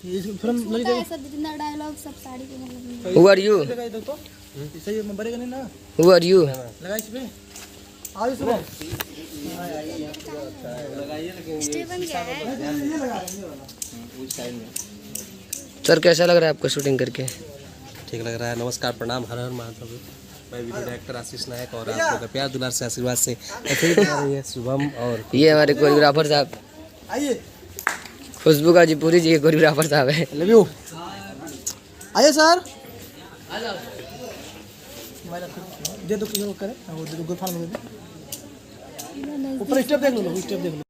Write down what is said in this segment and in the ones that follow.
Film लगी जाएगी। ऐसा जितना डायलॉग सब साड़ी के मतलब Who are you? तो सही में बरेगा नहीं ना। Who are you? लगा इस पे आओ इस पे स्टीवन क्या है। ये लगा ये सर कैसा लग रहा है आपको शूटिंग करके? ठीक लग रहा है। नमस्कार, प्रणाम, हर हर महादेव। मैं वीडियो डायरेक्टर आशीष नायक और आप लोगों का प्यार दुलार से आशीर्वाद से ऐसे ही बना रही है शुभम और ये हमारे कोरियोग्राफर साहब आइए खुशबू गाजीपुरी जी के कोरियोग्राफर साहब है। Love you. आइए सर दे दो किसी को करे वो दे दो गुफा में दे ऊपर स्टेप देख लो स्टेप देख लो।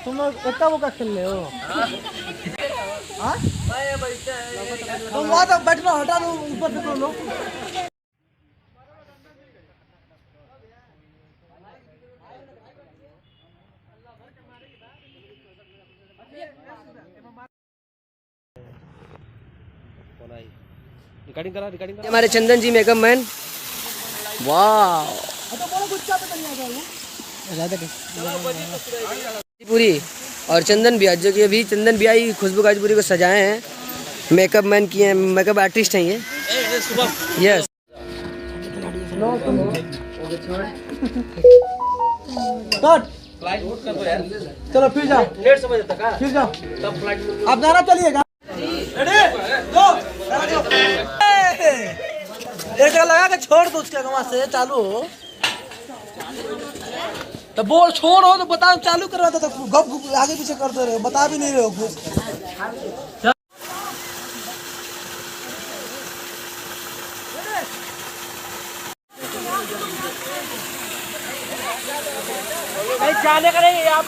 तुम लोग इतना वो का खेल रहे हो? हाँ? तुम वहाँ तक बैठना हटा दो ऊपर देखो लो। रिकॉर्डिंग करा ये हमारे चंदन जी मेकअप मैन। वाह पूरी और चंदन भैया जो कि अभी चंदन भैया ही खुशबू गाजीपुरी को सजाए हैं, मेकअप मैन किए हैं, मेकअप आर्टिस्ट हैं ये। यस चलो फिर जाओ फिर जाओ आप गाना चलिएगा। एक लगा के छोड़ दो उसके वहाँ से चालू हो तो बोल छोड़ो तो बताओ चालू करवा दो तो गप आगे पीछे करते रहे बता भी नहीं रहे हो। जाने का नहीं आप